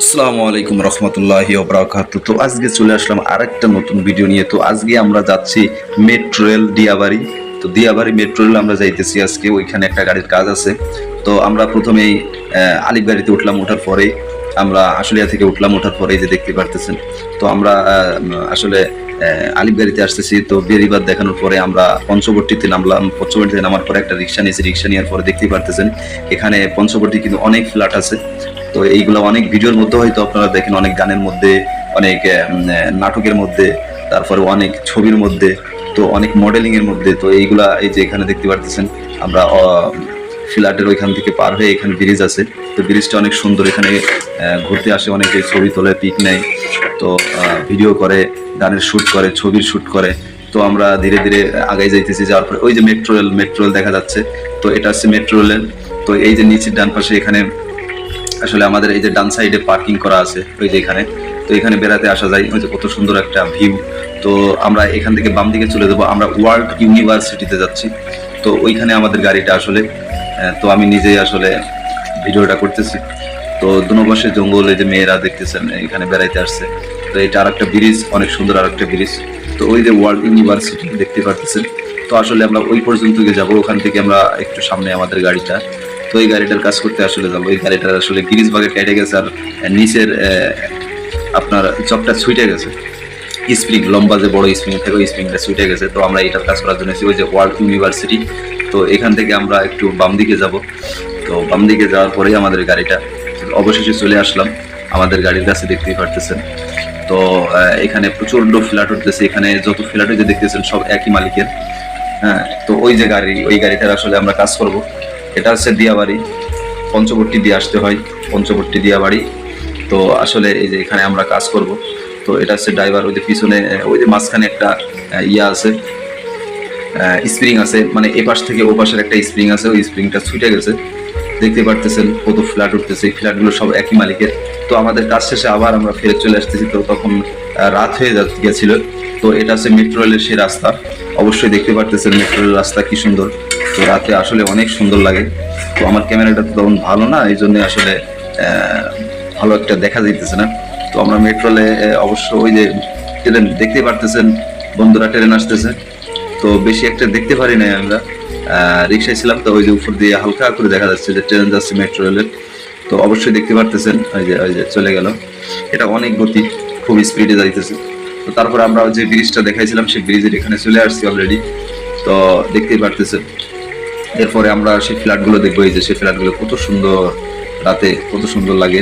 আসসালামু আলাইকুম রহমতুল্লাহি ওয়া বারাকাতুহু। তো আজকে চলে আসলাম আরেকটা নতুন ভিডিও নিয়ে। তো আজকে আমরা যাচ্ছি মেট্রো রেল দিয়াবাড়ি। তো দিয়াবাড়ি মেট্রো রেল আমরা যাইতেছি আজকে, ওইখানে একটা গাড়ির কাজ আছে। তো আমরা প্রথমেই আলিফ গাড়িতে উঠলাম, ওঠার পরেই আমরা আশুলিয়া থেকে উঠলাম, ওঠার পরেই যে দেখতে পারতেছেন। তো আমরা আসলে আলিফ গাড়িতে আসতেছি। তো বেরিবাদ দেখানোর পরে আমরা পঞ্চবটিতে নামলাম। পঞ্চবটিতে নামার পরে একটা রিক্সা নিয়েছি, রিক্সা নেওয়ার পরে দেখতে পারতেছেন এখানে পঞ্চবটি কিন্তু অনেক ফ্ল্যাট আছে। তো এইগুলো অনেক ভিডিওর মধ্যে হয়তো আপনারা দেখেন, অনেক গানের মধ্যে, অনেক নাটকের মধ্যে, তারপরে অনেক ছবির মধ্যে, তো অনেক মডেলিং এর মধ্যে। তো এইগুলা এই যে এখানে দেখতে পারতেছেন আমরা ফ্ল্যাটের ওইখান থেকে পার হয়ে এখানে ব্রিজ আছে। তো ব্রিজটা অনেক সুন্দর, এখানে ঘুরতে আসে অনেকে, ছবি তোলে, পিক নেয়, তো ভিডিও করে, গানের শ্যুট করে, ছবির শ্যুট করে। তো আমরা ধীরে ধীরে আগাই যাইতেছি। যাওয়ার পরে ওই যে মেট্রো রেল দেখা যাচ্ছে। তো এটা হচ্ছে মেট্রো রেল। তো এই যে নিচের ডান পাশে এখানে আসলে আমাদের এই যে ডান সাইডে পার্কিং করা আছে ওই যে এখানে। তো এখানে বেড়াতে আসা যায়, ওই যে কত সুন্দর একটা ভিউ। তো আমরা এখান থেকে বাম দিকে চলে যাবো, আমরা ওয়ার্ল্ড ইউনিভার্সিটিতে যাচ্ছি। তো ওইখানে আমাদের গাড়িটা আসলে তো আমি নিজেই আসলে ভিডিওটা করতেছি। তো দুপাশে জঙ্গল, এই যে মেয়েরা দেখতেছেন এখানে বেড়াইতে আসছে। তো এটা আর একটা ব্রিজ, অনেক সুন্দর আর একটা ব্রিজ। তো ওই যে ওয়ার্ল্ড ইউনিভার্সিটি দেখতে পারতেছেন। তো আসলে আমরা ওই পর্যন্ত যাবো, ওখান থেকে আমরা একটু সামনে আমাদের গাড়িটা। তো এই গাড়িটার কাজ করতে আসলে যাবো। এই গাড়িটার আসলে গিরিজ ভাগে কেটে গেছে, আর নিচের আপনার চকটা ছুটে গেছে। স্প্রিং লম্বা যে বড় স্প্রিং থাকে, ওই স্প্রিংটা ছুটে গেছে। তো আমরা এটার কাজ করার জন্য ওই যে ওয়ার্ল্ড ইউনিভার্সিটি। তো এখান থেকে আমরা একটু বাম দিকে যাব। তো বাম দিকে যাওয়ার পরেই আমাদের গাড়িটা অবশেষে চলে আসলাম আমাদের গাড়ির কাছে, দেখতেই পারতেছেন। তো এখানে প্রচন্ড ফ্ল্যাট উঠতেছে, এখানে যত ফ্ল্যাট হইতে দেখতেছেন সব একই মালিকের। হ্যাঁ, তো ওই যে গাড়ি, ওই গাড়িটার আসলে আমরা কাজ করব। এটা হচ্ছে দিয়াবাড়ি, পঞ্চবট্টি দিয়ে আসতে হয়, পঞ্চবট্টি দিয়াবাড়ি। তো আসলে এই যে এখানে আমরা কাজ করব। তো এটা হচ্ছে ড্রাইভার, ওই যে পিছনে ওই যে মাঝখানে একটা ইয়া আছে, স্প্রিং আছে, মানে এ পাশ থেকে ও পাশের একটা স্প্রিং আছে, ওই স্প্রিংটা ছুটে গেছে। দেখতে পারতেছেন কত ফ্ল্যাট উঠতেছে, এই ফ্ল্যাটগুলো সব একই মালিকের। তো আমাদের কাজ শেষে আবার আমরা ফিরে চলে আসতেছি। তো তখন রাত হয়ে গেছিল। তো এটা হচ্ছে মেট্রো রেলের সেই রাস্তা, অবশ্যই দেখতে পারতেছেন মেট্রো রেল রাস্তা কি সুন্দর। তো রাতে আসলে অনেক সুন্দর লাগে। তো আমার ক্যামেরাটা তো তখন ভালো না, এই জন্য আসলে ভালো একটা দেখা যাইতেছে না। তো আমরা মেট্রো রেলে অবশ্য ওই যে ট্রেন দেখতে পারতেছেন, বন্ধুরা ট্রেন আসতেছে। তো বেশি একটা দেখতে পারি নাই আমরা, রিক্সায় ছিলাম। তো ওই যে উপর দিয়ে হালকা করে দেখা যাচ্ছে যে ট্রেন যাচ্ছে মেট্রো রেলের। তো অবশ্যই দেখতে পারতেছেন ওই যে চলে গেল। এটা অনেক গতি, খুব স্পিডে যাইতেছে। তো তারপর আমরা যে ব্রিজটা দেখাইছিলাম সেই ব্রিজের এখানে চলে আসছি অলরেডি। তো দেখতেই পারতেছেন। এরপরে আমরা সেই ফ্ল্যাটগুলো দেখবো, এই যে সেই ফ্ল্যাটগুলো কত সুন্দর, রাতে কত সুন্দর লাগে।